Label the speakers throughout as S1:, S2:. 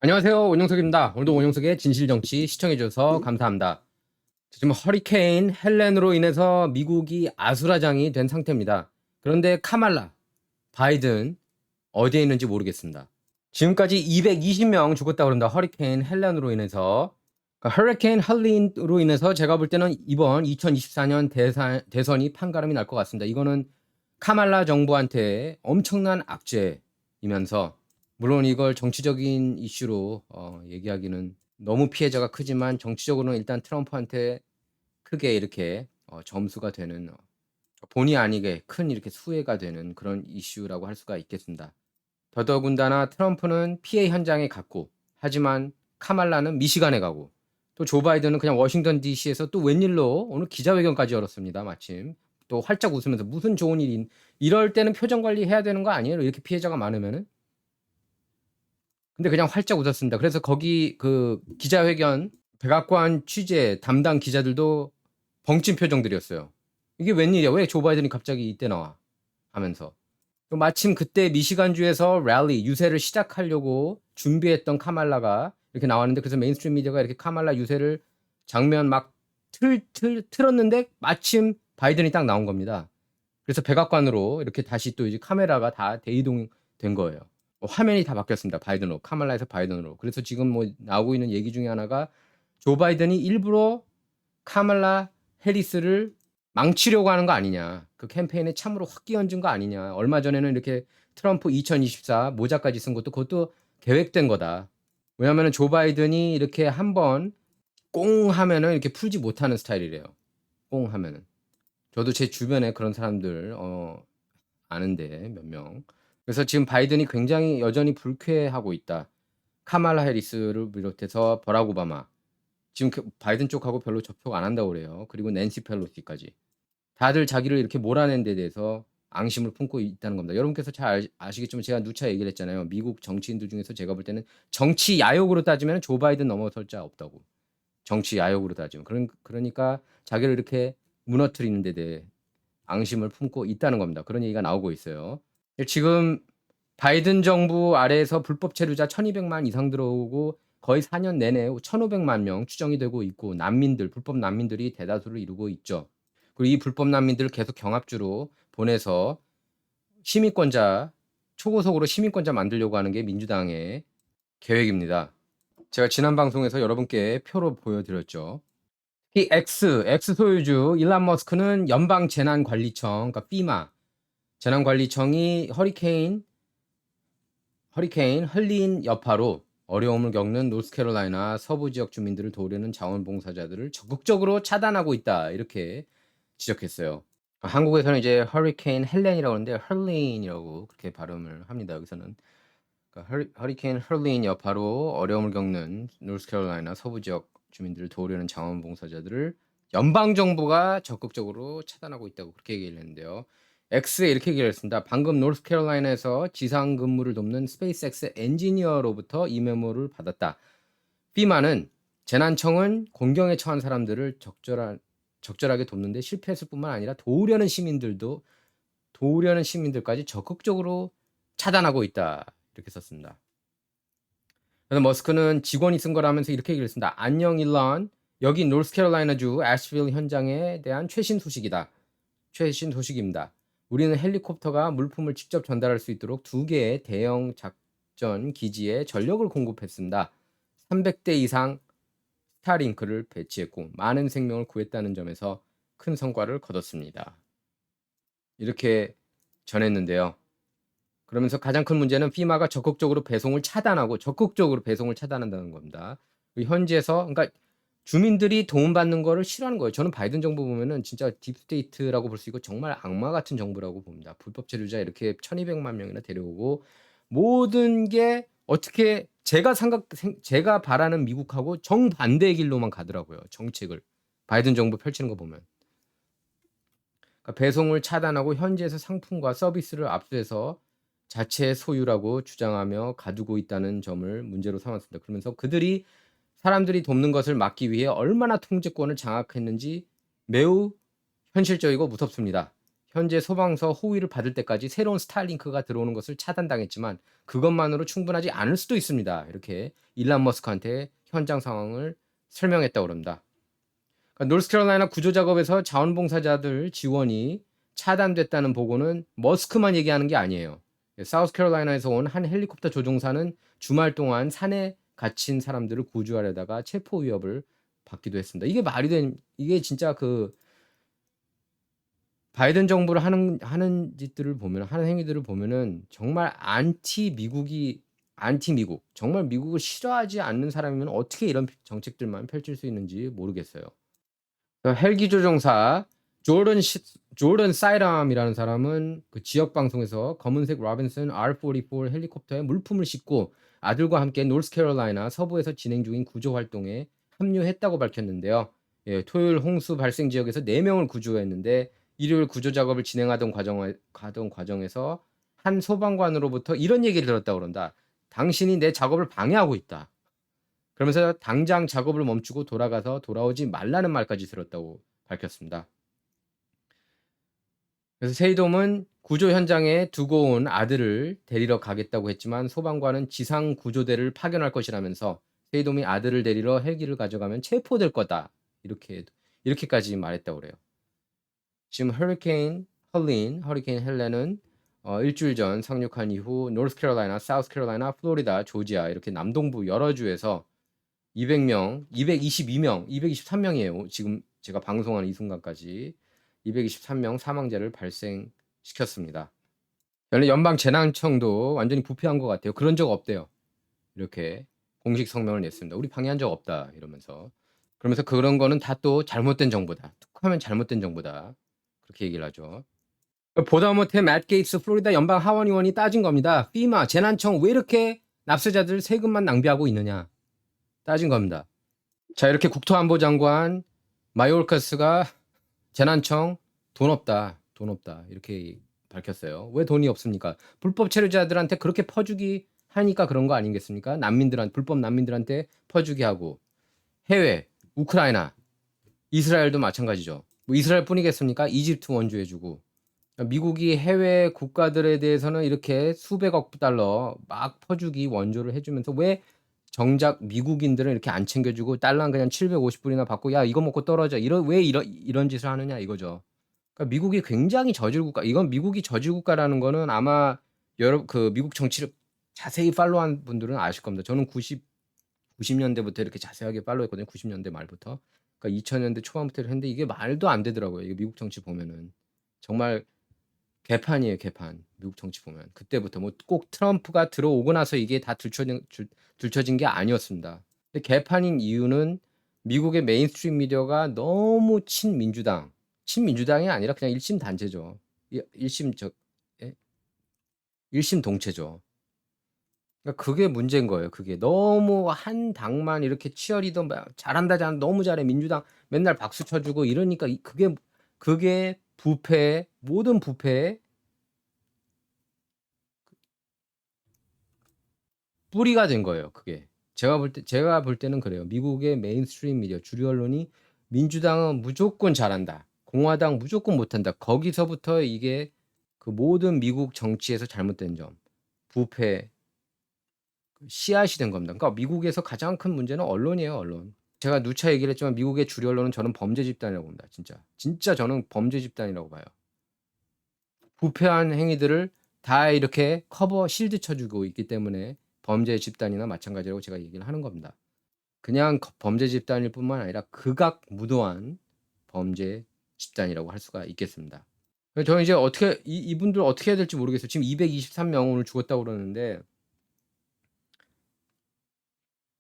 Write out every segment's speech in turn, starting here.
S1: 안녕하세요. 원영석입니다. 오늘도 원영석의 진실정치 시청해주셔서 감사합니다. 지금 허리케인 헬렌으로 인해서 미국이 아수라장이 된 상태입니다. 그런데 카말라, 바이든 어디에 있는지 모르겠습니다. 지금까지 220명 죽었다고 그런다. 허리케인 헬렌으로 인해서. 그러니까 허리케인 헬렌으로 인해서 제가 볼 때는 이번 2024년 대선이 판가름이 날 것 같습니다. 이거는 카말라 정부한테 엄청난 악재이면서 물론 이걸 정치적인 이슈로 얘기하기는 너무 피해자가 크지만 정치적으로는 일단 트럼프한테 크게 이렇게 점수가 되는 본의 아니게 큰 이렇게 수혜가 되는 그런 이슈라고 할 수가 있겠습니다. 더더군다나 트럼프는 피해 현장에 갔고 하지만 카말라는 미시간에 가고 또 조 바이든은 그냥 워싱턴 DC에서 또 웬일로 오늘 기자회견까지 열었습니다. 마침 또 활짝 웃으면서 무슨 좋은 일인 이럴 때는 표정 관리해야 되는 거 아니에요? 이렇게 피해자가 많으면은. 근데 그냥 활짝 웃었습니다. 그래서 거기 그 기자회견 백악관 취재 담당 기자들도 벙찐 표정들이었어요. 이게 웬일이야? 왜 조 바이든이 갑자기 이때 나와? 하면서. 마침 그때 미시간주에서 랠리 유세를 시작하려고 준비했던 카말라가 이렇게 나왔는데 그래서 메인스트림 미디어가 이렇게 카말라 유세를 장면 막 틀었는데 마침 바이든이 딱 나온 겁니다. 그래서 백악관으로 이렇게 다시 또 이제 카메라가 다 대이동된 거예요. 화면이 다 바뀌었습니다. 바이든으로. 카말라에서 바이든으로. 그래서 지금 뭐 나오고 있는 얘기 중에 하나가 조 바이든이 일부러 카말라 해리스를 망치려고 하는 거 아니냐. 그 캠페인에 참으로 확 끼얹은 거 아니냐. 얼마 전에는 이렇게 트럼프 2024 모자까지 쓴 것도 그것도 계획된 거다. 왜냐하면 조 바이든이 이렇게 한번 꽁 하면은 이렇게 풀지 못하는 스타일이래요. 꽁 하면은. 저도 제 주변에 그런 사람들 아는데 몇 명. 그래서 지금 바이든이 굉장히 여전히 불쾌하고 있다. 카말라 해리스를 비롯해서 버락 오바마. 지금 바이든 쪽하고 별로 접촉 안 한다고 그래요. 그리고 낸시 펠로시까지. 다들 자기를 이렇게 몰아낸 데 대해서 앙심을 품고 있다는 겁니다. 여러분께서 잘 아시겠지만 제가 누차 얘기를 했잖아요. 미국 정치인들 중에서 제가 볼 때는 정치 야욕으로 따지면 조 바이든 넘어설 자 없다고. 정치 야욕으로 따지면. 그러니까 자기를 이렇게 무너뜨리는 데 대해 앙심을 품고 있다는 겁니다. 그런 얘기가 나오고 있어요. 지금 바이든 정부 아래에서 불법 체류자 1200만 이상 들어오고 거의 4년 내내 1500만 명 추정이 되고 있고 난민들, 불법 난민들이 대다수를 이루고 있죠. 그리고 이 불법 난민들을 계속 경합주로 보내서 시민권자, 초고속으로 시민권자 만들려고 하는 게 민주당의 계획입니다. 제가 지난 방송에서 여러분께 표로 보여드렸죠. 이 X 소유주 일론 머스크는 연방재난관리청, 그러니까 FEMA 재난관리청이 허리케인 헬린 여파로 어려움을 겪는 노스캐롤라이나 서부 지역 주민들을 도우려는 자원봉사자들을 적극적으로 차단하고 있다. 이렇게 지적했어요. 한국에서는 이제 허리케인 헬렌이라고 하는데 헐린이라고 그렇게 발음을 합니다. 여기서는. 그러니까 허리케인 헐린 여파로 어려움을 겪는 노스캐롤라이나 서부 지역 주민들을 도우려는 자원봉사자들을 연방 정부가 적극적으로 차단하고 있다고 그렇게 얘기를 했는데요. X에 이렇게 얘기를 했습니다. 방금 노스캐롤라이나에서 지상 근무를 돕는 스페이스X 엔지니어로부터 이 메모를 받았다. FEMA는 재난청은 공경에 처한 사람들을 적절하게 돕는데 실패했을 뿐만 아니라 도우려는 시민들까지 적극적으로 차단하고 있다. 이렇게 썼습니다. 그래서 머스크는 직원이 쓴 거라면서 이렇게 얘기를 했습니다. 안녕 일론, 여기 노스캐롤라이나주 애쉬빌 현장에 대한 최신 소식이다. 최신 소식입니다. 우리는 헬리콥터가 물품을 직접 전달할 수 있도록 2개의 대형 작전 기지에 전력을 공급했습니다. 300대 이상 스타링크를 배치했고 많은 생명을 구했다는 점에서 큰 성과를 거뒀습니다. 이렇게 전했는데요. 그러면서 가장 큰 문제는 피마가 적극적으로 배송을 차단한다는 겁니다. 현지에서 그러니까 주민들이 도움받는 거를 싫어하는 거예요. 저는 바이든 정부 보면은 진짜 딥스테이트라고 볼 수 있고 정말 악마 같은 정부라고 봅니다. 불법 체류자 이렇게 1200만 명이나 데려오고 모든 게 어떻게 제가 바라는 미국하고 정반대의 길로만 가더라고요. 정책을. 바이든 정부 펼치는 거 보면. 그러니까 배송을 차단하고 현지에서 상품과 서비스를 압수해서 자체 소유라고 주장하며 가두고 있다는 점을 문제로 삼았습니다. 그러면서 그들이 사람들이 돕는 것을 막기 위해 얼마나 통제권을 장악했는지 매우 현실적이고 무섭습니다. 현재 소방서 호위를 받을 때까지 새로운 스타링크가 들어오는 것을 차단당했지만 그것만으로 충분하지 않을 수도 있습니다. 이렇게 일론 머스크한테 현장 상황을 설명했다고 합니다. 그러니까 노스캐롤라이나 구조 작업에서 자원봉사자들 지원이 차단됐다는 보고는 머스크만 얘기하는 게 아니에요. 사우스캐롤라이나에서 온 한 헬리콥터 조종사는 주말 동안 산에 갇힌 사람들을 구조하려다가 체포 위협을 받기도 했습니다. 이게 말이 된 이게 진짜 그 바이든 정부를 하는 짓들을 보면 하는 행위들을 보면은 정말 안티 미국 정말 미국을 싫어하지 않는 사람이면 어떻게 이런 정책들만 펼칠 수 있는지 모르겠어요. 헬기 조종사 조던 사이람이라는 사람은 그 지역 방송에서 검은색 로빈슨 R-44 헬리콥터에 물품을 싣고 아들과 함께 노스캐롤라이나 서부에서 진행 중인 구조 활동에 합류했다고 밝혔는데요. 예, 토요일 홍수 발생 지역에서 4명을 구조했는데 일요일 구조 작업을 진행하던 과정에서 한 소방관으로부터 이런 얘기를 들었다고 그런다. 당신이 내 작업을 방해하고 있다. 그러면서 당장 작업을 멈추고 돌아가서 돌아오지 말라는 말까지 들었다고 밝혔습니다. 그래서 세이돔은 구조 현장에 두고 온 아들을 데리러 가겠다고 했지만 소방관은 지상 구조대를 파견할 것이라면서 세이돔이 아들을 데리러 헬기를 가져가면 체포될 거다. 이렇게까지 말했다고 그래요. 지금 허리케인 헬렌은 일주일 전 상륙한 이후 노스캐롤라이나, 사우스캐롤라이나, 플로리다, 조지아 이렇게 남동부 여러 주에서 200명, 222명, 223명이에요. 지금 제가 방송하는 이 순간까지 223명 사망자를 발생시켰습니다. 연방 재난청도 완전히 부패한 것 같아요. 그런 적 없대요. 이렇게 공식 성명을 냈습니다. 우리 방해한 적 없다 이러면서 그러면서 그런 거는 다 또 잘못된 정보다. 툭하면 잘못된 정보다. 그렇게 얘기를 하죠. 보다 못해 맷 게이츠 플로리다 연방 하원 의원이 따진 겁니다. 피마 재난청 왜 이렇게 납세자들 세금만 낭비하고 있느냐 따진 겁니다. 자 이렇게 국토안보장관 마요르카스가 재난청 돈 없다 이렇게 밝혔어요. 왜 돈이 없습니까? 불법 체류자들한테 그렇게 퍼주기 하니까 그런 거 아니겠습니까? 불법 난민들한테 퍼주기 하고 해외 우크라이나 이스라엘도 마찬가지죠. 뭐 이스라엘뿐이겠습니까? 이집트 원주해주고 미국이 해외 국가들에 대해서는 이렇게 수백억 달러 막 퍼주기 원조를 해주면서 왜 정작 미국인들은 이렇게 안 챙겨주고 달러는 그냥 750불이나 받고 야 이거 먹고 떨어져 왜 이런 짓을 하느냐 이거죠. 그러니까 미국이 굉장히 저질 국가. 이건 미국이 저질 국가라는 거는 아마 그 미국 정치를 자세히 팔로우한 분들은 아실 겁니다. 저는 90년대부터 이렇게 자세하게 팔로우했거든요. 90년대 말부터. 그러니까 2000년대 초반부터 했는데 이게 말도 안 되더라고요. 이게 미국 정치 보면은 정말 개판이에요, 개판. 미국 정치 보면 그때부터 뭐 꼭 트럼프가 들어오고 나서 이게 다 들춰진 게 아니었습니다. 근데 개판인 이유는 미국의 메인스트림 미디어가 너무 친민주당이 아니라 그냥 일심 단체죠. 일심 동체죠. 그러니까 그게 문제인 거예요. 그게 너무 한 당만 이렇게 치어리더 잘한다 너무 잘해 민주당 맨날 박수 쳐주고 이러니까 그게 모든 부패의 뿌리가 된 거예요. 그게 제가 볼 때는 그래요. 미국의 메인스트림 미디어 주류 언론이 민주당은 무조건 잘한다. 공화당 무조건 못한다. 거기서부터 이게 그 모든 미국 정치에서 잘못된 점, 부패, 씨앗이 된 겁니다. 그러니까 미국에서 가장 큰 문제는 언론이에요, 언론. 제가 누차 얘기를 했지만 미국의 주류 언론은 저는 범죄 집단이라고 봅니다. 진짜 저는 범죄 집단이라고 봐요. 부패한 행위들을 다 이렇게 실드 쳐주고 있기 때문에 범죄 집단이나 마찬가지라고 제가 얘기를 하는 겁니다. 그냥 범죄 집단일 뿐만 아니라 극악무도한 범죄 집단이라고 할 수가 있겠습니다. 저는 이제 이분들 어떻게 해야 될지 모르겠어요. 지금 223명 오늘 죽었다고 그러는데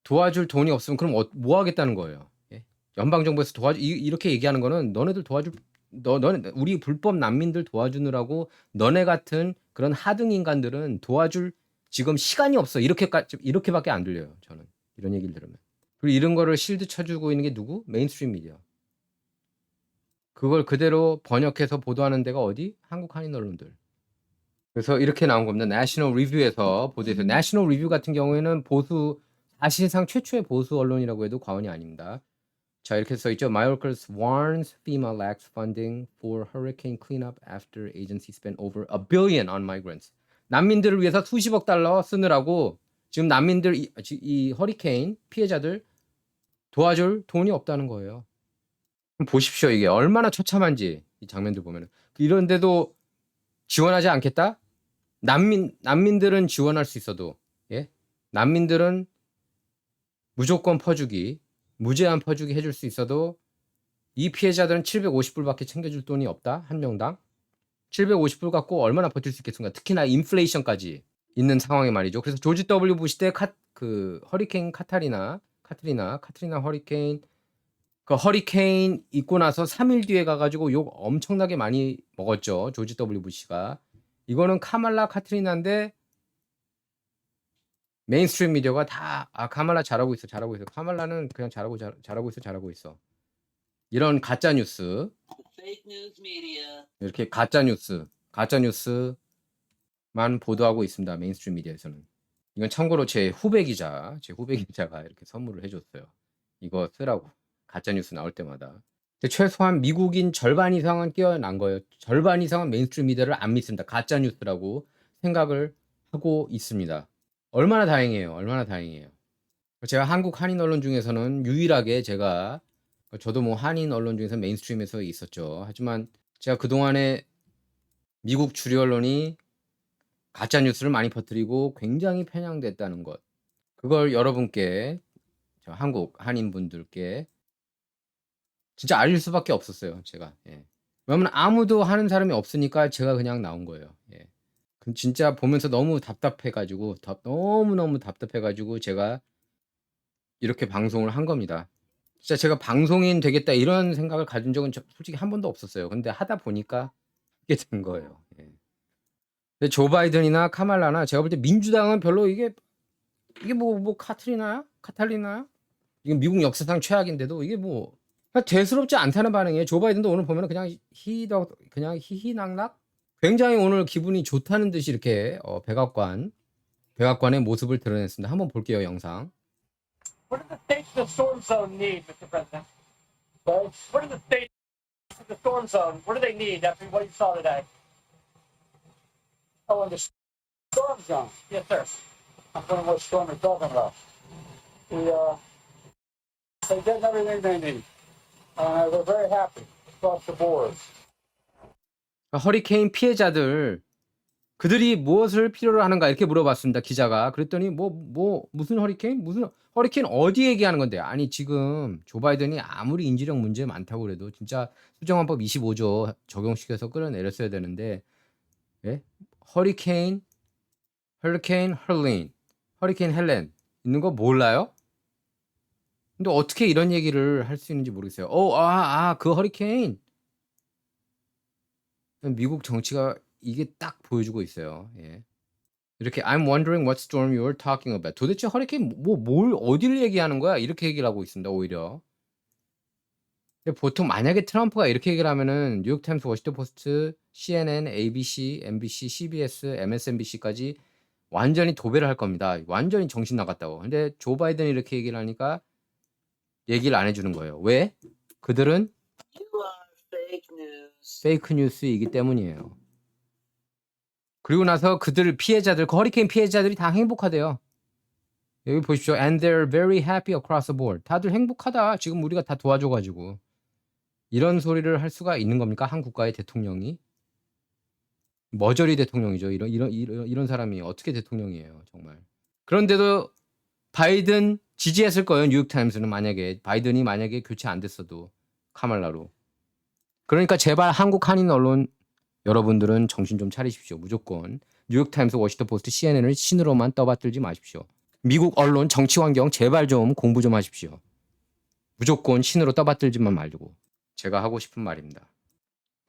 S1: 도와줄 돈이 없으면 그럼 뭐 하겠다는 거예요? 예? 연방정부에서 이렇게 얘기하는 거는 너네들 너네 우리 불법 난민들 도와주느라고 너네 같은 그런 하등 인간들은 도와줄 지금 시간이 없어. 이렇게밖에 안 들려요. 저는 이런 얘기를 들으면. 그리고 이런 거를 실드 쳐주고 있는 게 누구? 메인스트림 미디어. 그걸 그대로 번역해서 보도하는 데가 어디? 한국 한인 언론들. 그래서 이렇게 나온 겁니다. 내셔널 리뷰에서 보도해서 내셔널 리뷰 같은 경우에는 사실상 최초의 보수 언론이라고 해도 과언이 아닙니다. 자, 이렇게 써 있죠. Mayorkas warns FEMA lacks funding for hurricane cleanup after agency spent over $1 billion on migrants. 난민들을 위해서 수십억 달러 쓰느라고 지금 난민들 이 허리케인 피해자들 도와줄 돈이 없다는 거예요. 그럼 보십시오. 이게 얼마나 처참한지 이 장면들 보면은. 이런데도 지원하지 않겠다? 난민들은 지원할 수 있어도, 예? 난민들은 무조건 퍼주기, 무제한 퍼주기 해줄 수 있어도 이 피해자들은 750불밖에 챙겨줄 돈이 없다. 한 명당. 750불 갖고 얼마나 버틸 수 있겠습니까? 특히나 인플레이션까지 있는 상황에 말이죠. 그래서 조지 W 부시 때 허리케인 카트리나 허리케인 그 허리케인 있고 나서 3일 뒤에 가가지고 욕 엄청나게 많이 먹었죠. 조지 W 부시가. 이거는 카말라 카트리나인데 메인스트림 미디어가 다 카말라 잘하고 있어. 카말라는 그냥 잘하고 있어. 이런 가짜 뉴스. 이렇게 가짜 뉴스만 보도하고 있습니다. 메인스트림 미디어에서는. 이건 참고로 제 후배 기자가 이렇게 선물을 해줬어요. 이거 쓰라고. 가짜 뉴스 나올 때마다. 최소한 미국인 절반 이상은 깨어난 거예요. 절반 이상은 메인스트림 미디어를 안 믿습니다. 가짜 뉴스라고 생각을 하고 있습니다. 얼마나 다행이에요. 제가 한국 한인 언론 중에서는 유일하게 저도 뭐 한인 언론 중에서 메인스트림에서 있었죠. 하지만 제가 그동안에 미국 주류 언론이 가짜 뉴스를 많이 퍼뜨리고 굉장히 편향됐다는 것. 그걸 여러분께, 저 한국 한인분들께 진짜 알릴 수밖에 없었어요. 제가. 예. 왜냐면 아무도 하는 사람이 없으니까 제가 그냥 나온 거예요. 예. 진짜 보면서 너무 답답해가지고 너무너무 답답해가지고 제가 이렇게 방송을 한 겁니다. 진짜 제가 방송인 되겠다 이런 생각을 가진 적은 솔직히 한 번도 없었어요. 근데 하다 보니까 하게 된 거예요. 예. 근데 조 바이든이나 카말라나 제가 볼 때 민주당은 별로 이게 뭐 카탈리나야? 이게 미국 역사상 최악인데도 이게 뭐 대수롭지 않다는 반응이에요. 조 바이든도 오늘 보면 그냥 히히낙낙 굉장히 오늘 기분이 좋다는 듯이 이렇게 백악관의 모습을 드러냈습니다. 한번 볼게요, 영상.
S2: What do the states of the storm zone need, Mr. President? What do the states of the storm zone, what do they need after what you saw today? Oh, in the storm zone? Yes, sir. I'm wondering what storm you're talking about. They get everything they need. We're very happy across the board.
S1: 허리케인 피해자들 그들이 무엇을 필요로 하는가 이렇게 물어봤습니다. 기자가. 그랬더니 무슨 허리케인? 무슨 허리케인 어디 얘기하는 건데? 아니 지금 조 바이든이 아무리 인지력 문제 많다고 그래도 진짜 수정헌법 25조 적용시켜서 끌어내렸어야 되는데 예? 허리케인 헬렌 있는 거 몰라요? 근데 어떻게 이런 얘기를 할 수 있는지 모르겠어요. 그 허리케인. 미국 정치가 이게 딱 보여주고 있어요. 예. 이렇게 I'm wondering what storm you're talking about. 도대체 허리케인 어디를 얘기하는 거야? 이렇게 얘기를 하고 있습니다. 오히려. 근데 보통 만약에 트럼프가 이렇게 얘기를 하면은 뉴욕타임스, 워싱턴 포스트, CNN, ABC, MBC, CBS, MSNBC까지 완전히 도배를 할 겁니다. 완전히 정신 나갔다고. 근데 조 바이든이 이렇게 얘기를 하니까 얘기를 안 해주는 거예요. 왜? 그들은 페이크 뉴스이기 때문이에요. 그리고 나서 그 허리케인 피해자들이 다 행복하대요. 여기 보십시오. And they're very happy across the board. 다들 행복하다. 지금 우리가 다 도와줘가지고. 이런 소리를 할 수가 있는 겁니까? 한 국가의 대통령이? 머저리 대통령이죠. 이런 사람이 어떻게 대통령이에요. 정말. 그런데도 바이든 지지했을 거예요. 뉴욕타임스는 바이든이 만약에 교체 안 됐어도 카말라로. 그러니까 제발 한국 한인 언론 여러분들은 정신 좀 차리십시오. 무조건 뉴욕타임스, 워싱턴 포스트, CNN을 신으로만 떠받들지 마십시오. 미국 언론 정치 환경 제발 좀 공부 좀 하십시오. 무조건 신으로 떠받들지만 말고. 제가 하고 싶은 말입니다.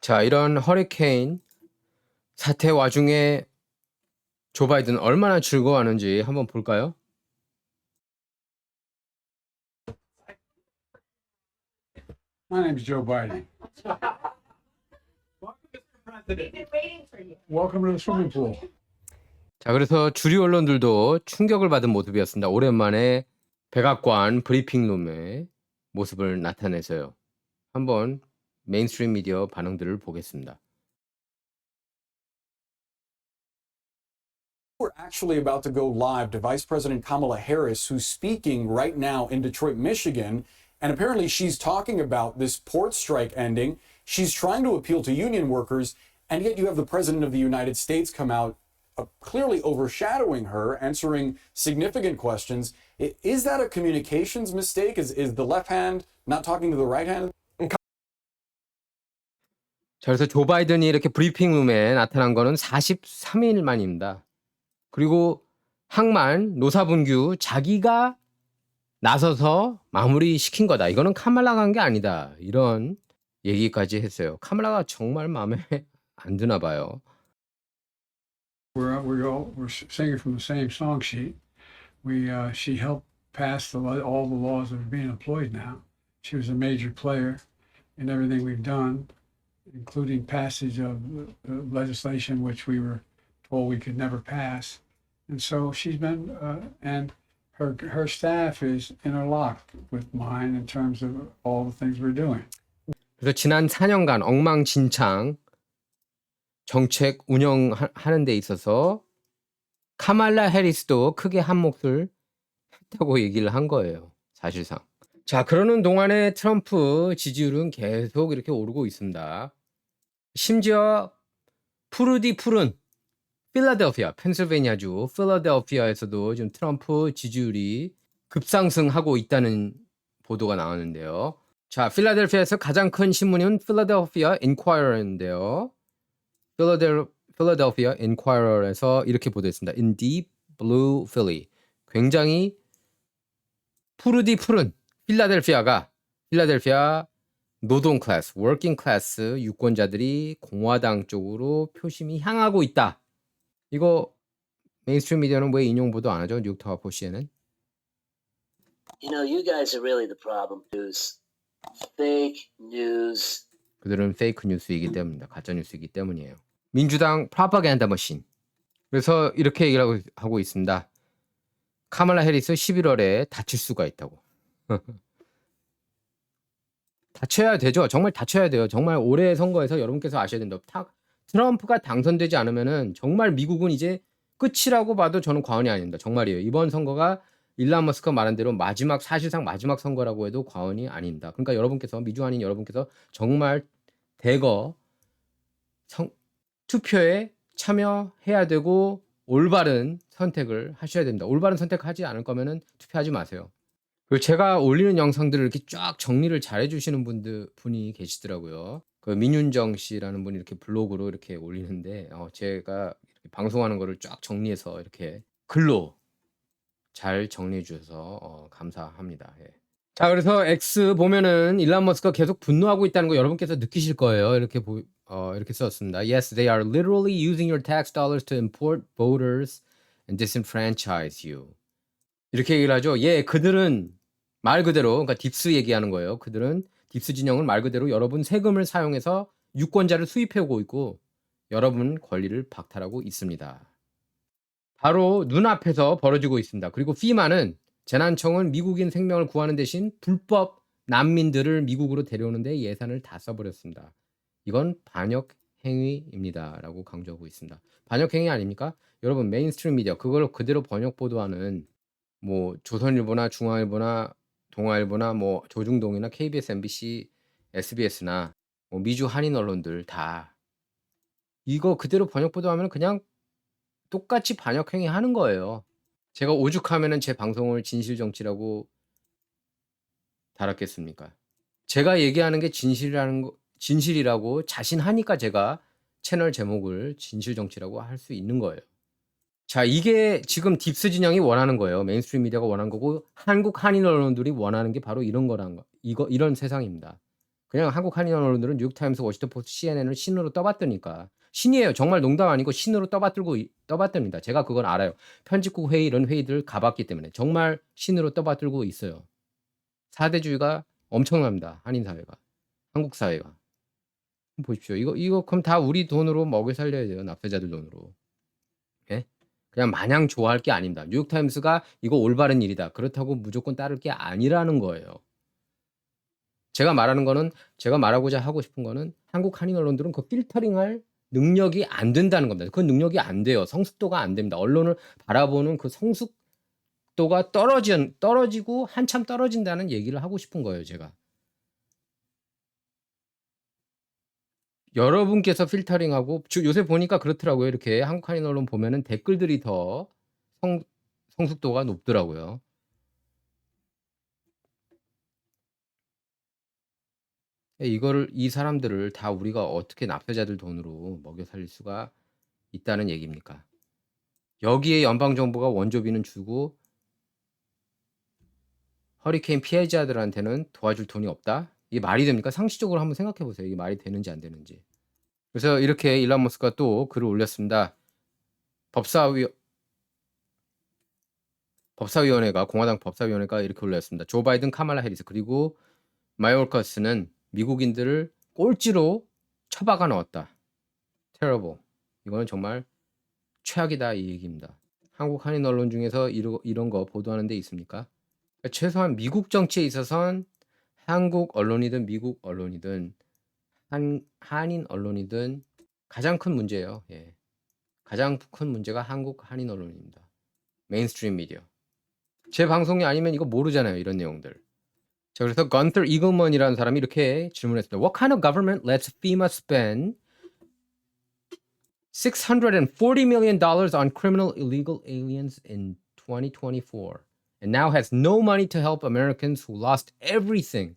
S1: 자, 이런 허리케인 사태 와중에 조 바이든 얼마나 즐거워하는지 한번 볼까요?
S3: My name is Joe Biden. Welcome to the swimming pool.
S1: 자, 그래서 주류 언론들도 충격을 받은 모습이었습니다. 오랜만에 백악관 브리핑룸에 모습을 나타내서요. 한번 메인스트림 미디어 반응들을 보겠습니다.
S4: We're actually about to go live to Vice President Kamala Harris, who's speaking right now in Detroit, Michigan. And apparently she's talking about this port strike ending. She's trying to appeal to union workers. And yet you have the President of the United States come out clearly overshadowing her, answering significant questions. Is that a communications mistake? Is the left hand not talking to the right hand?
S1: 자, 그래서 조 바이든이 이렇게 브리핑룸에 나타난 거는 43일 만입니다. 그리고 항만 노사분규 자기가 나서서 마무리시킨 거다. 이거는 카말라가 한 게 아니다. 이런 얘기까지 했어요. 카말라가 정말 마음에 안 드나 봐요.
S3: We're singing from the same song sheet. She helped pass all the laws that are being employed now. She was a major player in everything we've done, including passage of legislation which we were told we could never pass. And so she's been, and her staff is interlocked with mine in terms of all the things we're doing.
S1: 그래서 지난 4년간 엉망진창 정책 운영하는 데 있어서 카말라 해리스도 크게 한 몫을 했다고 얘기를 한 거예요. 사실상. 자, 그러는 동안에 트럼프 지지율은 계속 이렇게 오르고 있습니다. 심지어 푸르디 푸른 필라델피아, 펜실베니아주 필라델피아에서도 지금 트럼프 지지율이 급상승하고 있다는 보도가 나왔는데요. 자, 필라델피아에서 가장 큰 신문은 필라델피아 인콰이러인데요. 필라델피아 인콰이러에서 이렇게 보도했습니다. In deep blue Philly. 굉장히 푸르디 푸른 필라델피아 노동 클래스, 워킹 클래스 유권자들이 공화당 쪽으로 표심이 향하고 있다. 이거 메인스트림 미디어는 왜 인용 보도 안 하죠? 뉴욕타워포시에는?
S5: You know, you guys are really the problem. News, fake news.
S1: 그들은 페이크 뉴스이기 때문입니다. 가짜 뉴스이기 때문이에요. 민주당 프로파간다 머신. 그래서 이렇게 얘기를 하고 있습니다. 카말라 해리스 11월에 다칠 수가 있다고. 다쳐야 되죠. 정말 다쳐야 돼요. 정말 올해 선거에서 여러분께서 아셔야 된다. 트럼프가 당선되지 않으면은 정말 미국은 이제 끝이라고 봐도 저는 과언이 아닙니다. 정말이에요. 이번 선거가 일론 머스크가 말한 대로 사실상 마지막 선거라고 해도 과언이 아닙니다. 그러니까 여러분께서 미주한인 여러분께서 정말 대거 투표에 참여해야 되고 올바른 선택을 하셔야 됩니다. 올바른 선택하지 않을 거면은 투표하지 마세요. 그리고 제가 올리는 영상들을 이렇게 쫙 정리를 잘 해주시는 분이 계시더라고요. 그 민윤정 씨라는 분이 이렇게 블로그로 이렇게 올리는데 제가 이렇게 방송하는 거를 쫙 정리해서 이렇게 글로 잘 정리해 주셔서 감사합니다. 예. 자, 그래서 X 보면은 일론 머스크가 계속 분노하고 있다는 거 여러분께서 느끼실 거예요. 이렇게 썼습니다. Yes, they are literally using your tax dollars to import voters and disenfranchise you. 이렇게 얘기를 하죠. 예, 그들은 말 그대로, 그러니까 딥스 얘기하는 거예요. 그들은 딥스 진영은 말 그대로 여러분 세금을 사용해서 유권자를 수입해 오고 있고 여러분 권리를 박탈하고 있습니다. 바로 눈앞에서 벌어지고 있습니다. 그리고 FEMA는 재난청은 미국인 생명을 구하는 대신 불법 난민들을 미국으로 데려오는 데 예산을 다 써버렸습니다. 이건 반역 행위입니다. 라고 강조하고 있습니다. 반역 행위 아닙니까? 여러분 메인스트림 미디어 그걸 그대로 번역 보도하는 뭐 조선일보나 중앙일보나 동아일보나 뭐 조중동이나 KBS, MBC, SBS나 뭐 미주 한인 언론들 다 이거 그대로 번역 보도하면 그냥 똑같이 반역 행위 하는 거예요. 제가 오죽하면은 제 방송을 진실정치라고 달았겠습니까? 제가 얘기하는 게 진실이라고 자신하니까 제가 채널 제목을 진실정치라고 할 수 있는 거예요. 자, 이게 지금 딥스 진영이 원하는 거예요. 메인스트림 미디어가 원하는 거고 한국 한인 언론들이 원하는 게 바로 이런 거란 거. 이런 세상입니다. 그냥 한국 한인 언론들은 뉴욕타임스, 워싱턴포스트, CNN을 신으로 떠받드니까 신이에요. 정말 농담 아니고 신으로 떠받듭니다. 제가 그건 알아요. 편집국 회의 이런 회의들 가봤기 때문에 정말 신으로 떠받들고 있어요. 사대주의가 엄청납니다. 한인 사회가, 한국 사회가. 보십시오. 이거 그럼 다 우리 돈으로 먹여 살려야 돼요. 납세자들 돈으로. 예? 그냥 마냥 좋아할 게 아닙니다. 뉴욕타임스가 이거 올바른 일이다. 그렇다고 무조건 따를 게 아니라는 거예요. 제가 말하는 거는 제가 말하고자 하고 싶은 거는 한국 한인 언론들은 그 필터링할 능력이 안 된다는 겁니다. 그 능력이 안 돼요. 성숙도가 안 됩니다. 언론을 바라보는 그 성숙도가 떨어지고 한참 떨어진다는 얘기를 하고 싶은 거예요, 제가. 여러분께서 필터링하고 요새 보니까 그렇더라고요. 이렇게 한국 한인 언론 보면은 댓글들이 더 성숙도가 높더라고요. 이 사람들을 다 우리가 어떻게 납세자들 돈으로 먹여 살릴 수가 있다는 얘기입니까? 여기에 연방정부가 원조비는 주고 허리케인 피해자들한테는 도와줄 돈이 없다? 이게 말이 됩니까? 상식적으로 한번 생각해 보세요. 이게 말이 되는지 안 되는지. 그래서 이렇게 일론 머스크가 또 글을 올렸습니다. 공화당 법사위원회가 이렇게 올렸습니다. 조 바이든, 카말라 해리스 그리고 마요르카스는 미국인들을 꼴찌로 처박아 넣었다. terrible. 이거는 정말 최악이다 이 얘기입니다. 한국 한인 언론 중에서 이런 거 보도하는 데 있습니까? 그러니까 최소한 미국 정치에 있어서는 한국 언론이든 미국 언론이든 한인 언론이든 가장 큰 문제예요. 예. 가장 큰 문제가 한국 한인 언론입니다. 메인스트림 미디어. 제 방송이 아니면 이거 모르잖아요. 이런 내용들. 자, 그래서 건터 이글먼이라는 사람이 이렇게 질문했습니다. What kind of government lets FEMA spend $640 million on criminal illegal aliens in 2024 and now has no money to help Americans who lost everything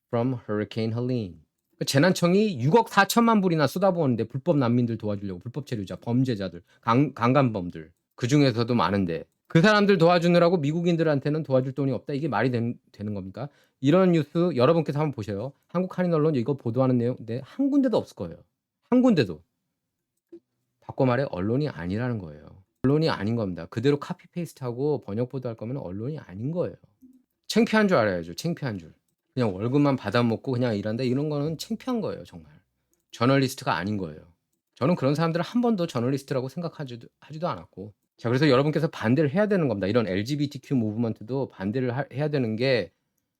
S1: from Hurricane Helene. 재난청이 6억 4천만 불이나 쏟아부었는데 불법 난민들 도와주려고 불법 체류자, 범죄자들, 강간범들 그 중에서도 많은데 그 사람들 도와주느라고 미국인들한테는 도와줄 돈이 없다. 이게 말이 되는 겁니까? 이런 뉴스 여러분께서 한번 보세요. 한국 한인 언론 이거 보도하는 내용 한 군데도 없을 거예요. 한 군데도. 바꿔 말해 언론이 아니라는 거예요. 언론이 아닌 겁니다. 그대로 카피 페이스트하고 번역 보도할 거면 언론이 아닌 거예요. 창피한 줄 알아야죠. 창피한 줄. 그냥 월급만 받아먹고 그냥 일한다 이런 거는 창피한 거예요. 정말. 저널리스트가 아닌 거예요. 저는 그런 사람들을 한 번도 저널리스트라고 생각하지도 않았고. 자, 그래서 여러분께서 반대를 해야 되는 겁니다. 이런 LGBTQ 무브먼트도 반대를 해야 되는 게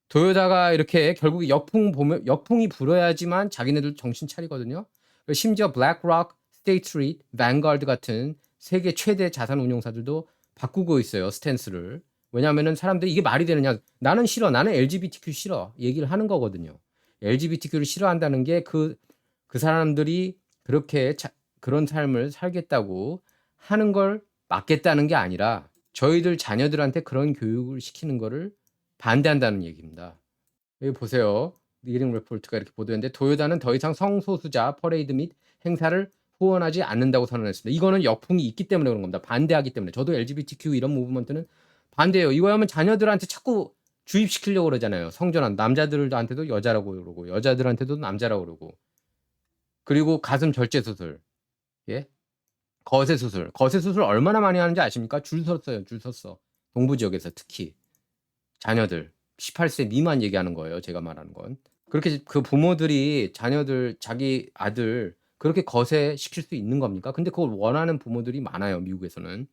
S1: 도요타가 이렇게 결국 역풍이 불어야지만 자기네들 정신 차리거든요. 심지어 블랙록, 스테이트 스트리트, 밴가드 같은 세계 최대 자산 운용사들도 바꾸고 있어요. 스탠스를. 왜냐하면은 사람들이 이게 말이 되느냐. 나는 싫어. 나는 LGBTQ 싫어. 얘기를 하는 거거든요. LGBTQ를 싫어한다는 게 그 사람들이 그렇게 그런 삶을 살겠다고 하는 걸 막겠다는 게 아니라 저희들 자녀들한테 그런 교육을 시키는 거를 반대한다는 얘기입니다. 여기 보세요. 리딩 리포트가 이렇게 보도했는데 도요타는 더 이상 성소수자 퍼레이드 및 행사를 후원하지 않는다고 선언했습니다. 이거는 역풍이 있기 때문에 그런 겁니다. 반대하기 때문에. 저도 LGBTQ 이런 무브먼트는 반대예요. 이거 하면 자녀들한테 자꾸 주입시키려고 그러잖아요. 성전환. 남자들한테도 여자라고 그러고 여자들한테도 남자라고 그러고. 그리고 가슴 절제 수술. 예? 거세 수술 얼마나 많이 하는지 아십니까? 줄 섰어. 동부 지역에서 특히 자녀들 18세 미만 얘기하는 거예요. 제가 말하는 건. 그렇게 그 부모들이 자녀들 자기 아들 그렇게 거세 시킬 수 있는 겁니까? 근데 그걸 원하는 부모들이 많아요. 미국에서는.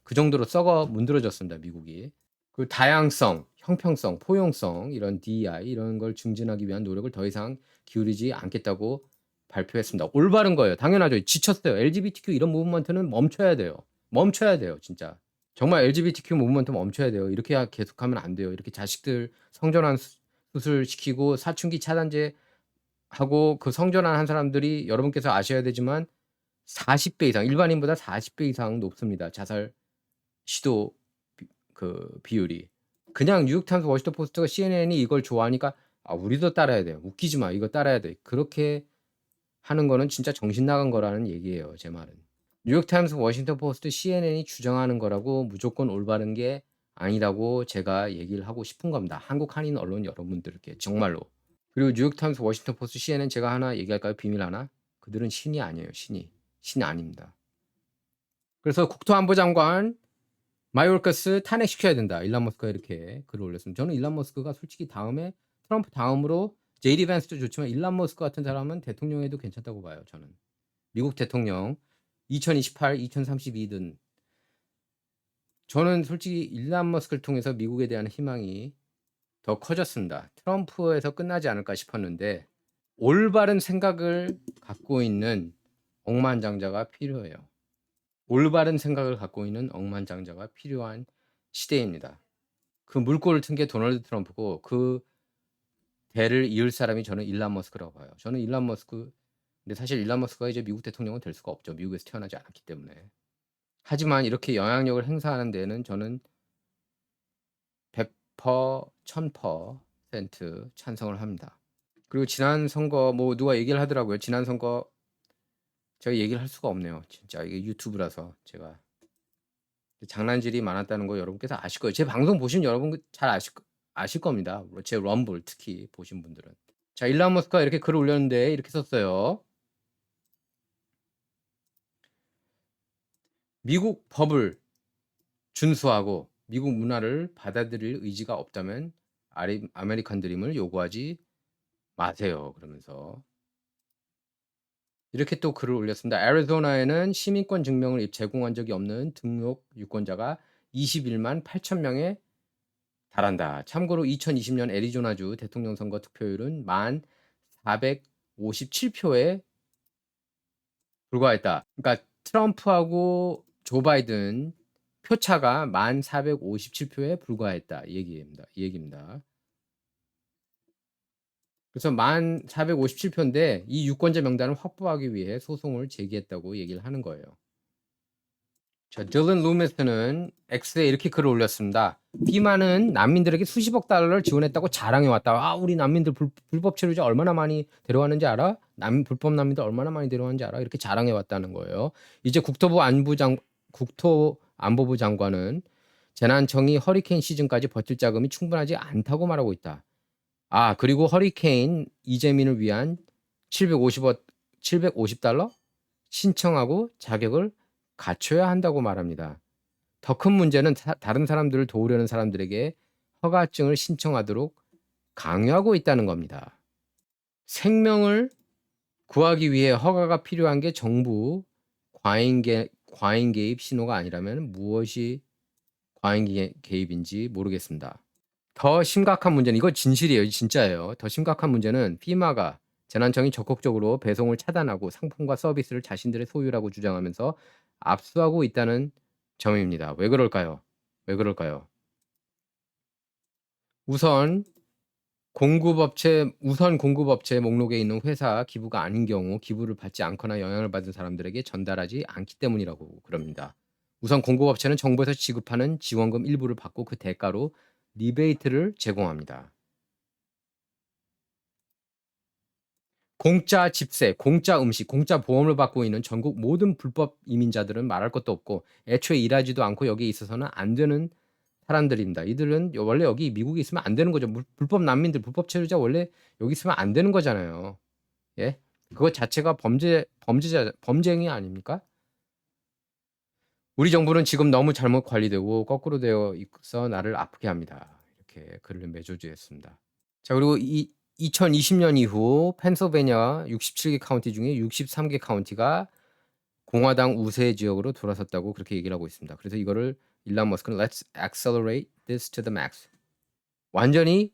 S1: 그 정도로 썩어 문드러졌습니다. 미국이. 그 다양성, 형평성, 포용성 이런 DEI 이런 걸 증진하기 위한 노력을 더 이상 기울이지 않겠다고 발표했습니다. 올바른 거예요. 당연하죠. 지쳤어요. LGBTQ 이런 무브먼트는 멈춰야 돼요. 진짜. 정말 LGBTQ 무브먼트 멈춰야 돼요. 이렇게 계속하면 안 돼요. 이렇게 자식들 성전환 수술 시키고 사춘기 차단제 하고 그 성전환 한 사람들이 여러분께서 아셔야 되지만 40배 이상 일반인보다 40배 이상 높습니다. 자살 시도 비율이. 그냥 뉴욕타임스 워싱턴 포스트가 CNN이 이걸 좋아하니까 우리도 따라야 돼요. 웃기지 마. 이거 따라야 돼. 그렇게 하는 거는 진짜 정신 나간 거라는 얘기예요. 제 말은. 뉴욕타임스, 워싱턴 포스트, CNN이 주장하는 거라고 무조건 올바른 게 아니라고 제가 얘기를 하고 싶은 겁니다. 한국 한인 언론 여러분들께 정말로. 그리고 뉴욕타임스, 워싱턴 포스트, CNN 제가 하나 얘기할까요? 비밀 하나? 그들은 신이 아니에요. 신이 아닙니다. 그래서 국토안보 장관 마요르카스 탄핵시켜야 된다. 일론 머스크가 이렇게 글을 올렸습니다. 저는 일론 머스크가 솔직히 트럼프 다음으로 JD 밴스도 좋지만 일론 머스크 같은 사람은 대통령에도 괜찮다고 봐요. 저는. 미국 대통령 2028, 2032든 저는 솔직히 일론 머스크를 통해서 미국에 대한 희망이 더 커졌습니다. 트럼프에서 끝나지 않을까 싶었는데 올바른 생각을 갖고 있는 억만장자가 필요해요. 올바른 생각을 갖고 있는 억만장자가 필요한 시대입니다. 그 물꼬를 튼 게 도널드 트럼프고 그 대를 이을 사람이 저는 일론 머스크라고 봐요. 저는 일론 머스크 근데 사실 일론 머스크가 이제 미국 대통령은 될 수가 없죠. 미국에서 태어나지 않았기 때문에. 하지만 이렇게 영향력을 행사하는 데는 저는 100% 1000% 찬성을 합니다. 그리고 지난 선거 뭐 누가 얘기를 하더라고요. 지난 선거 제가 얘기를 할 수가 없네요. 진짜 이게 유튜브라서 제가 장난질이 많았다는 거 여러분께서 아실 거예요. 제 방송 보신 여러분 잘 아실 겁니다. 제 럼블 특히 보신 분들은. 자, 일론 머스크가 이렇게 글을 올렸는데 이렇게 썼어요. 미국 법을 준수하고 미국 문화를 받아들일 의지가 없다면 아메리칸 드림을 요구하지 마세요. 그러면서 이렇게 또 글을 올렸습니다. 애리조나에는 시민권 증명을 제공한 적이 없는 등록 유권자가 21만 8천 명에 달한다. 참고로 2020년 애리조나주 대통령 선거 득표율은 1457표에 불과했다. 그러니까 트럼프하고 조 바이든 표차가 1457표에 불과했다. 이 얘기입니다. 그래서 1457표인데 이 유권자 명단을 확보하기 위해 소송을 제기했다고 얘기를 하는 거예요. 자, 딜런 루미스는 X에 이렇게 글을 올렸습니다. 피마는 난민들에게 수십억 달러를 지원했다고 자랑해왔다. 아, 우리 난민들 불법 체류자 얼마나 많이 데려왔는지 알아? 불법 난민들 얼마나 많이 데려왔는지 알아? 이렇게 자랑해왔다는 거예요. 이제 국토안보부 장관은 재난청이 허리케인 시즌까지 버틸 자금이 충분하지 않다고 말하고 있다. 아, 그리고 허리케인 이재민을 위한 750달러 신청하고 자격을 갖춰야 한다고 말합니다. 더 큰 문제는 다른 사람들을 도우려는 사람들에게 허가증을 신청하도록 강요하고 있다는 겁니다. 생명을 구하기 위해 허가가 필요한 게 정부 과잉 개입 신호가 아니라면 무엇이 과잉 개입인지 모르겠습니다. 더 심각한 문제는 이거 진실이에요. 진짜예요. 더 심각한 문제는 피마가 재난청이 적극적으로 배송을 차단하고 상품과 서비스를 자신들의 소유라고 주장하면서 압수하고 있다는 점입니다. 왜 그럴까요? 우선 공급업체 목록에 있는 회사 기부가 아닌 경우 기부를 받지 않거나 영향을 받은 사람들에게 전달하지 않기 때문이라고 그럽니다. 우선 공급업체는 정부에서 지급하는 지원금 일부를 받고 그 대가로 리베이트를 제공합니다. 공짜 집세, 공짜 음식, 공짜 보험을 받고 있는 전국 모든 불법 이민자들은 말할 것도 없고 애초에 일하지도 않고 여기에 있어서는 안 되는 사람들입니다. 이들은 원래 여기 미국에 있으면 안 되는 거죠. 불법 난민들, 불법 체류자 원래 여기 있으면 안 되는 거잖아요. 예? 그거 자체가 범죄행위 아닙니까? 우리 정부는 지금 너무 잘못 관리되고 거꾸로 되어 있어 나를 아프게 합니다. 이렇게 글을 맺어주었습니다. 자, 그리고 2020년 이후 펜실베니아 67개 카운티 중에 63개 카운티가 공화당 우세 지역으로 돌아섰다고 그렇게 얘기를 하고 있습니다. 그래서 이거를 일론 머스크는 Let's accelerate this to the max. 완전히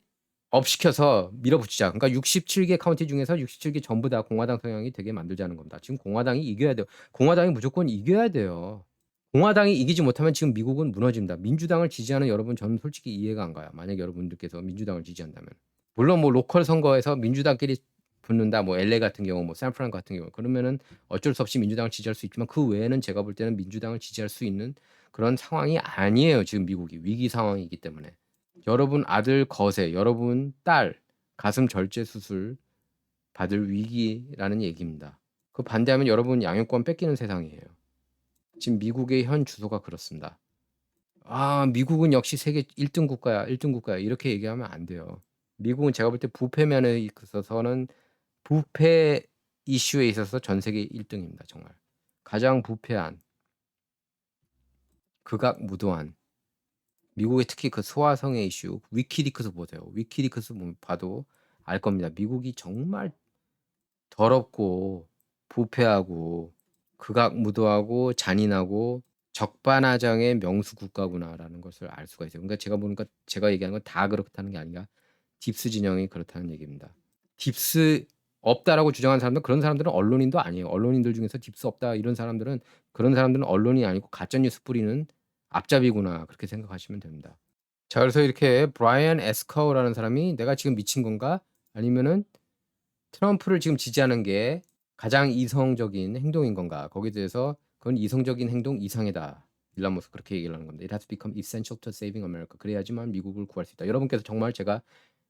S1: 업시켜서 밀어붙이자. 그러니까 67개 카운티 중에서 67개 전부 다 공화당 성향이 되게 만들자는 겁니다. 지금 공화당이 이겨야 돼요. 공화당이 무조건 이겨야 돼요. 공화당이 이기지 못하면 지금 미국은 무너집니다. 민주당을 지지하는 여러분 저는 솔직히 이해가 안 가요. 만약 여러분들께서 민주당을 지지한다면. 물론 뭐 로컬 선거에서 민주당끼리 붙는다. 뭐 LA 같은 경우, 뭐 샌프란 같은 경우 그러면은 어쩔 수 없이 민주당을 지지할 수 있지만 그 외에는 제가 볼 때는 민주당을 지지할 수 있는 그런 상황이 아니에요. 지금 미국이 위기 상황이기 때문에. 여러분 아들 거세, 여러분 딸 가슴 절제 수술 받을 위기라는 얘기입니다. 그 반대하면 여러분 양육권 뺏기는 세상이에요. 지금 미국의 현 주소가 그렇습니다. 아, 미국은 역시 세계 1등 국가야, 1등 국가야. 이렇게 얘기하면 안 돼요. 미국은 제가 볼 때 부패 면에 있어서는 부패 이슈에 있어서 전 세계 1등입니다. 정말. 가장 부패한, 극악무도한, 미국의 특히 그 소아성애 이슈, 위키리크스 보세요. 위키리크스 봐도 알 겁니다. 미국이 정말 더럽고 부패하고 극악무도하고 잔인하고 적반하장의 명수 국가구나라는 것을 알 수가 있어요. 그러니까 제가 보니까 제가 얘기하는 건 다 그렇다는 게 아니라 딥스 진영이 그렇다는 얘기입니다. 딥스 없다라고 주장하는 사람들 그런 사람들은 언론인도 아니에요. 언론인들 중에서 딥스 없다 이런 사람들은 그런 사람들은 언론이 아니고 가짜 뉴스 뿌리는 앞잡이구나 그렇게 생각하시면 됩니다. 자 그래서 이렇게 브라이언 에스커우라는 사람이 내가 지금 미친 건가 아니면은 트럼프를 지금 지지하는 게 가장 이성적인 행동인 건가 거기에 대해서 그건 이성적인 행동 이상이다. 일론 머스크 그렇게 얘기를 하는 겁니다. It has become essential to saving America. 그래야지만 미국을 구할 수 있다. 여러분께서 정말 제가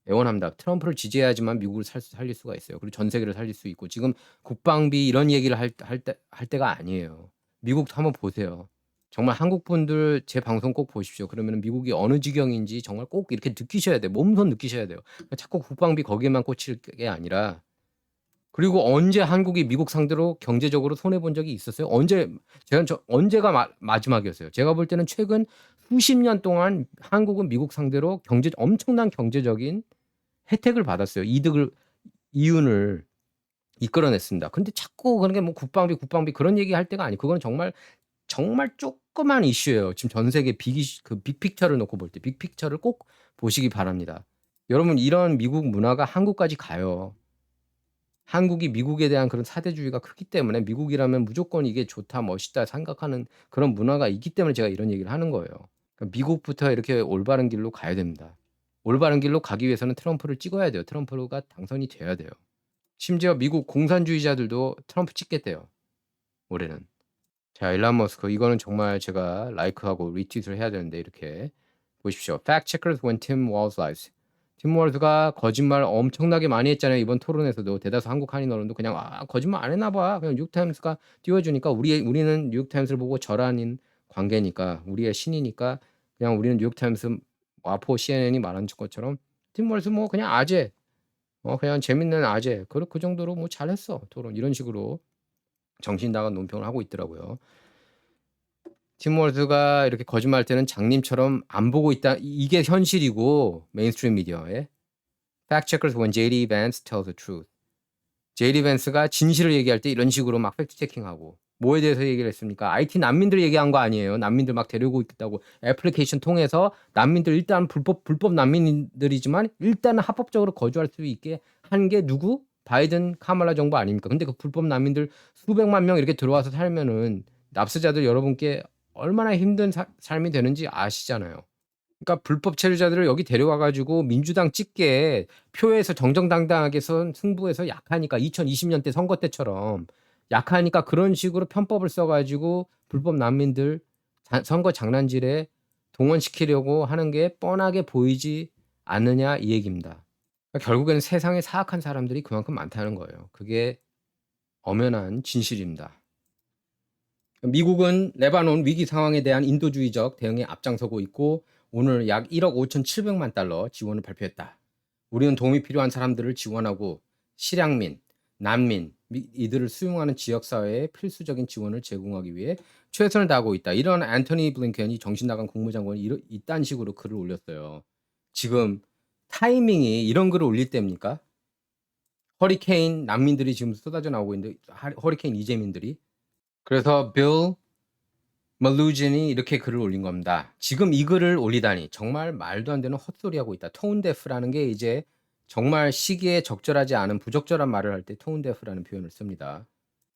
S1: 애원합니다. 트럼프를 지지해야지만 미국을 살릴 수가 있어요. 그리고 전 세계를 살릴 수 있고 지금 국방비 이런 얘기를 할 때가 아니에요. 미국 한번 보세요. 정말 한국 분들 제 방송 꼭 보십시오. 그러면 미국이 어느 지경인지 정말 꼭 이렇게 느끼셔야 돼요. 몸소 느끼셔야 돼요. 자꾸 국방비 거기에만 꽂힐 게 아니라 그리고 언제 한국이 미국 상대로 경제적으로 손해 본 적이 있었어요? 언제가 마지막이었어요? 제가 볼 때는 최근 수십 년 동안 한국은 미국 상대로 엄청난 경제적인 혜택을 받았어요. 이윤을 이끌어냈습니다. 근데 자꾸 그런 게 뭐 국방비 그런 얘기할 때가 아니고 그건 정말 조그만 이슈예요. 지금 전 세계 빅픽처를 놓고 볼 때 빅픽처를 꼭 보시기 바랍니다. 여러분 이런 미국 문화가 한국까지 가요. 한국이 미국에 대한 그런 사대주의가 크기 때문에 미국이라면 무조건 이게 좋다 멋있다 생각하는 그런 문화가 있기 때문에 제가 이런 얘기를 하는 거예요. 그러니까 미국부터 이렇게 올바른 길로 가야 됩니다. 올바른 길로 가기 위해서는 트럼프를 찍어야 돼요. 트럼프가 당선이 돼야 돼요. 심지어 미국 공산주의자들도 트럼프 찍겠대요. 올해는. 자, 일론 머스크 이거는 정말 제가 라이크하고 리트윗을 해야 되는데 이렇게 보십시오. Fact checkers when Tim Walz lies. 팀 월즈가 거짓말 엄청나게 많이 했잖아요. 이번 토론에서도 대다수 한국 한인 언론도 그냥 거짓말 안 했나 봐. 그냥 뉴욕타임스가 띄워주니까 우리는 뉴욕타임스를 보고 절한인 관계니까 우리의 신이니까 그냥 우리는 뉴욕타임스 와포 CNN이 말한 것처럼 팀 월즈 뭐 그냥 아재 그냥 재밌는 아재 그 정도로 뭐 잘했어 토론 이런 식으로 정신 나간 논평을 하고 있더라고요. 팀 월즈가 이렇게 거짓말할 때는 장님처럼 안 보고 있다. 이게 현실이고 메인스트림 미디어에 Fact checkers when JD Vance tells the truth. JD Vance가 진실을 얘기할 때 이런 식으로 막 팩트 체킹하고 뭐에 대해서 얘기를 했습니까? IT 난민들 얘기한 거 아니에요. 난민들 막 데리고 있다고 애플리케이션 통해서 난민들 일단 불법 난민들이지만 일단은 합법적으로 거주할 수 있게 한 게 누구? 바이든 카말라 정부 아닙니까? 근데 그 불법 난민들 수백만 명 이렇게 들어와서 살면은 납세자들 여러분께 얼마나 힘든 삶이 되는지 아시잖아요. 그러니까 불법 체류자들을 여기 데려와 가지고 민주당 찍게 표에서 정정당당하게 승부해서 약하니까 2020년 때 선거 때처럼 약하니까 그런 식으로 편법을 써 가지고 불법 난민들 선거 장난질에 동원시키려고 하는 게 뻔하게 보이지 않느냐 이 얘기입니다. 그러니까 결국에는 세상에 사악한 사람들이 그만큼 많다는 거예요. 그게 엄연한 진실입니다. 미국은 레바논 위기 상황에 대한 인도주의적 대응에 앞장서고 있고 오늘 약 1억 5,700만 달러 지원을 발표했다. 우리는 도움이 필요한 사람들을 지원하고 실향민, 난민, 이들을 수용하는 지역사회에 필수적인 지원을 제공하기 위해 최선을 다하고 있다. 이런 앤토니 블링컨이 정신나간 국무장관이 이딴 식으로 글을 올렸어요. 지금 타이밍이 이런 글을 올릴 때입니까? 허리케인 난민들이 지금 쏟아져 나오고 있는데 허리케인 이재민들이 그래서 빌 멀루진이 이렇게 글을 올린 겁니다. 지금 이 글을 올리다니 정말 말도 안 되는 헛소리하고 있다. 톤데프라는 게 이제 정말 시기에 적절하지 않은 부적절한 말을 할 때 톤데프라는 표현을 씁니다.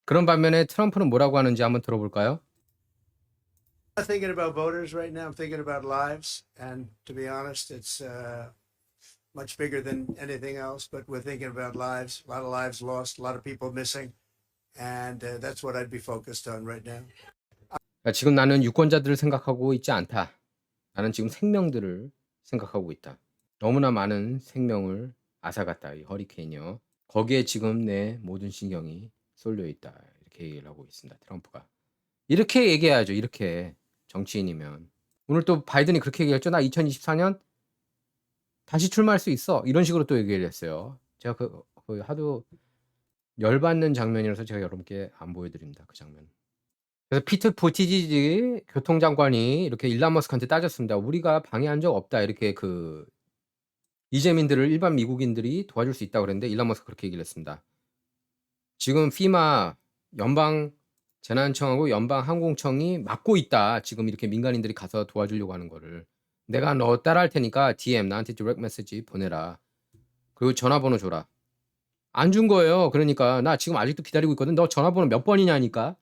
S1: 그런 반면에 트럼프는 뭐라고 하는지 한번 들어볼까요?
S6: I'm not thinking about voters right now. I'm thinking about lives. And to be honest, it's much bigger than anything else. But we're thinking about lives, a lot of lives lost, a lot of people missing. And that's what I'd be focused on right now.
S1: 지금 나는 유권자들을 생각하고 있지 않다. 나는 지금 생명들을 생각하고 있다. 너무나 많은 생명을 앗아갔다. 이 허리케인이요. 거기에 지금 내 모든 신경이 쏠려 있다. 이렇게 얘기를 하고 있습니다. 트럼프가. 이렇게 얘기해야죠. 이렇게 정치인이면. 오늘 또 바이든이 그렇게 얘기했죠. 나 2024년 다시 출마할 수 있어. 이런 식으로 또 얘기를 했어요. 제가 그 하도 열받는 장면이라서 제가 여러분께 안 보여드립니다. 그 장면. 그래서 피트 부티지지 교통장관이 이렇게 일론 머스크한테 따졌습니다. 우리가 방해한 적 없다. 이렇게 이재민들을 일반 미국인들이 도와줄 수 있다고 그랬는데 일론 머스크 그렇게 얘기를 했습니다. 지금 FEMA 연방 재난청하고 연방 항공청이 막고 있다. 지금 이렇게 민간인들이 가서 도와주려고 하는 거를. 내가 너 따라할 테니까 DM 나한테 디렉트 메시지 보내라. 그리고 전화번호 줘라. 안 준 거예요. 그러니까 나 지금 아직도 기다리고 있거든. 너 전화번호 몇 번이냐니까.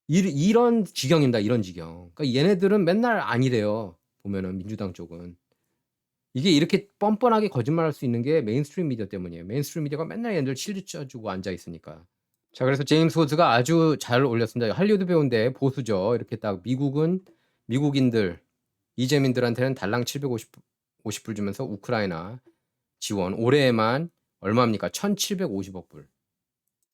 S1: 이런 지경입니다. 이런 지경. 그러니까 얘네들은 맨날 아니래요. 보면은 민주당 쪽은. 이게 이렇게 뻔뻔하게 거짓말할 수 있는 게 메인스트림 미디어 때문이에요. 메인스트림 미디어가 맨날 얘네들 실드 쳐주고 앉아 있으니까. 자, 그래서 제임스 호즈가 아주 잘 올렸습니다. 할리우드 배우인데 보수죠. 이렇게 딱 미국인들, 이재민들한테는 달랑 750불 주면서 우크라이나 지원 올해에만 얼마입니까? 1,750억 불.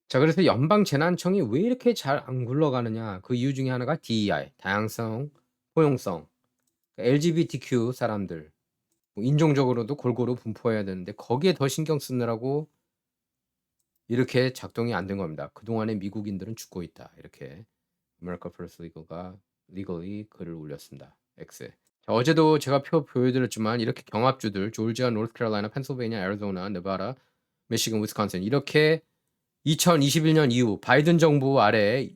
S1: 자, 그래서 연방 재난청이 왜 이렇게 잘 안 굴러가느냐? 그 이유 중에 하나가 DEI, 다양성, 포용성, LGBTQ 사람들, 뭐 인종적으로도 골고루 분포해야 되는데 거기에 더 신경 쓰느라고 이렇게 작동이 안 된 겁니다. 그동안에 미국인들은 죽고 있다. 이렇게 America First Legal가 legally 글을 올렸습니다. X에. 자, 어제도 제가 표 보여드렸지만 이렇게 경합주들 조지아, 노스캐롤라이나, 펜실베이니아, 애리조나, 네바다, 미시건, 위스콘신 이렇게 2021년 이후 바이든 정부 아래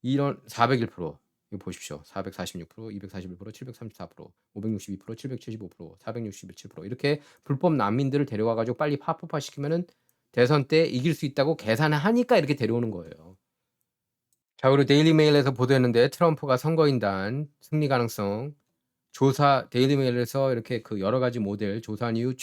S1: 이런 401% 이거 보십시오. 446%, 241%, 734%, 562%, 775%, 467% 이렇게 불법 난민들을 데려와 가지고 빨리 합법화 시키면은 대선 때 이길 수 있다고 계산하니까 이렇게 데려오는 거예요. 자, 그리고 데일리 메일에서 보도했는데 트럼프가 선거인단 승리 가능성 조사 데일리 메일에서 이렇게 그 여러 가지 모델 조사한 이후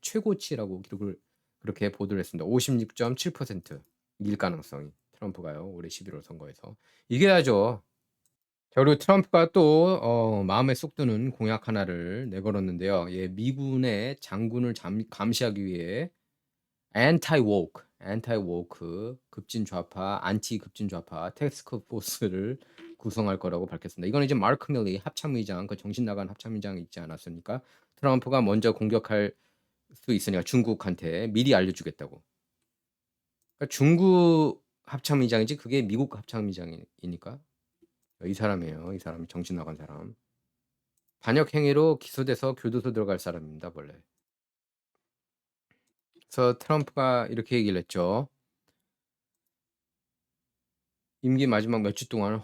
S1: 최고치라고 기록을 그렇게 보도를 했습니다. 56.7% 이길 가능성이 트럼프가요. 올해 11월 선거에서 이겨야죠. 자, 그리고 트럼프가 또 마음에 쏙 드는 공약 하나를 내걸었는데요. 예, 미군의 장군을 감시하기 위해 anti woke 급진 좌파, 안티 급진 좌파 태스크 포스를 구성할 거라고 밝혔습니다. 이건 이제 마크 밀리 합참의장, 그 정신 나간 합참의장이 있지 않았습니까? 트럼프가 먼저 공격할 수 있으니까 중국한테 미리 알려주겠다고. 그러니까 중국 합참의장이지 그게 미국 합참의장이니까 이 사람이에요. 이 사람이 정신 나간 사람. 반역 행위로 기소돼서 교도소 들어갈 사람입니다. 원래. 그래서 트럼프가 이렇게 얘기를 했죠. 임기 마지막 몇 주 동안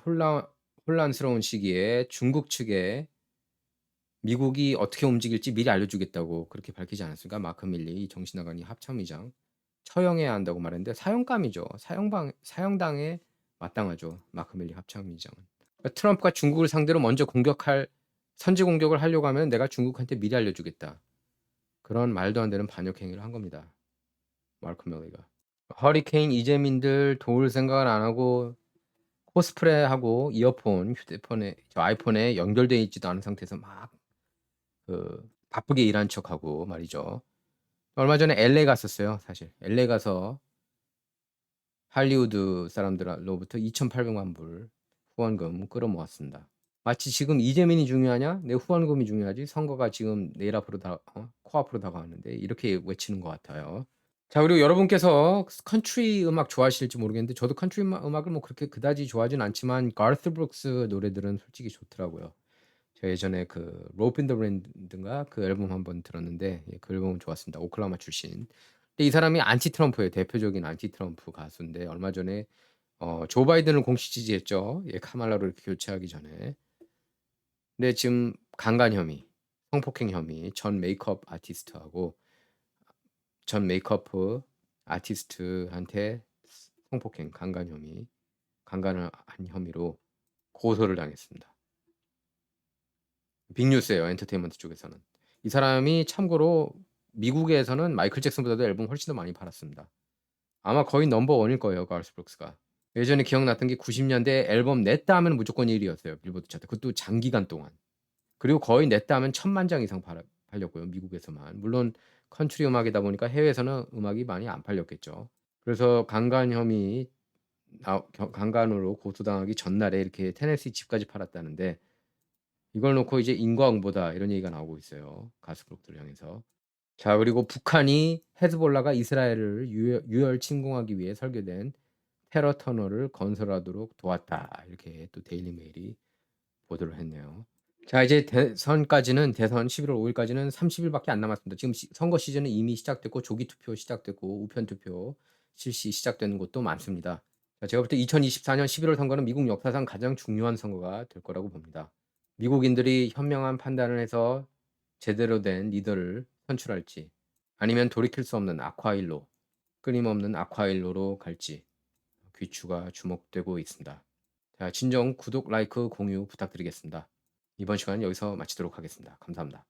S1: 혼란스러운 시기에 중국 측에 미국이 어떻게 움직일지 미리 알려주겠다고 그렇게 밝히지 않았습니까? 마크 밀리 정신 나간 이 합참의장 처형해야 한다고 말했는데 사형감이죠. 사형당에 마땅하죠. 마크 밀리 합참의장은. 그러니까 트럼프가 중국을 상대로 먼저 선제 공격을 하려고 하면 내가 중국한테 미리 알려주겠다. 그런 말도 안 되는 반역 행위를 한 겁니다. 마크 밀리가. 허리케인 이재민들 도울 생각을 안 하고 코스프레하고 이어폰 휴대폰에 아이폰에 연결되어 있지도 않은 상태에서 막 바쁘게 일한 척하고 말이죠. 얼마 전에 LA 갔었어요. 사실 LA 가서 할리우드 사람들로부터 2,800만 불 후원금 끌어모았습니다. 마치 지금 이재민이 중요하냐? 내 후원금이 중요하지. 선거가 지금 내일 앞으로 코앞으로 다가왔는데 이렇게 외치는 것 같아요. 자, 그리고 여러분께서 컨트리 음악 좋아하실지 모르겠는데 저도 컨트리 음악을 뭐 그렇게 그다지 좋아하진 않지만 가스 브룩스 노래들은 솔직히 좋더라고요. 제가 예전에 그 로프 인 더 랜드인가 그 앨범 한번 들었는데 그 앨범은 좋았습니다. 오클라호마 출신. 근데 이 사람이 안티 트럼프예요. 대표적인 안티 트럼프 가수인데 얼마 전에 조 바이든을 공식 지지했죠. 예, 카말라로 이렇게 교체하기 전에. 근데 지금 강간 혐의, 성폭행 혐의, 전 메이크업 아티스트한테 성폭행, 강간을 한 혐의로 고소를 당했습니다. 빅뉴스예요. 엔터테인먼트 쪽에서는. 이 사람이 참고로 미국에서는 마이클 잭슨보다도 앨범 훨씬 더 많이 팔았습니다. 아마 거의 넘버1일 거예요. 가스 브룩스가. 예전에 기억났던 게 90년대 앨범 냈다 하면 무조건 1위였어요. 빌보드 차트. 그것도 장기간 동안. 그리고 거의 냈다 하면 1,000만 장 이상 팔렸고요. 미국에서만. 물론 컨트리 음악이다 보니까 해외에서는 음악이 많이 안 팔렸겠죠. 그래서 강간으로 고소당하기 전날에 이렇게 테네시 집까지 팔았다는데 이걸 놓고 이제 인과응보다 이런 얘기가 나오고 있어요. 가스브룩들을 향해서. 자, 그리고 북한이 헤즈볼라가 이스라엘을 유혈 침공하기 위해 설계된 테러 터널을 건설하도록 도왔다. 이렇게 또 데일리 메일이 보도를 했네요. 자, 이제 대선 11월 5일까지는 30일밖에 안 남았습니다. 지금 선거 시즌은 이미 시작됐고 조기 투표 시작됐고 우편 투표 실시 시작되는 곳도 많습니다. 자, 제가 볼 때 2024년 11월 선거는 미국 역사상 가장 중요한 선거가 될 거라고 봅니다. 미국인들이 현명한 판단을 해서 제대로 된 리더를 선출할지 아니면 돌이킬 수 없는 아쿠아일로, 끊임없는 아쿠아일로로 갈지 귀추가 주목되고 있습니다. 자, 진정 구독, 라이크, 공유 부탁드리겠습니다. 이번 시간 여기서 마치도록 하겠습니다. 감사합니다.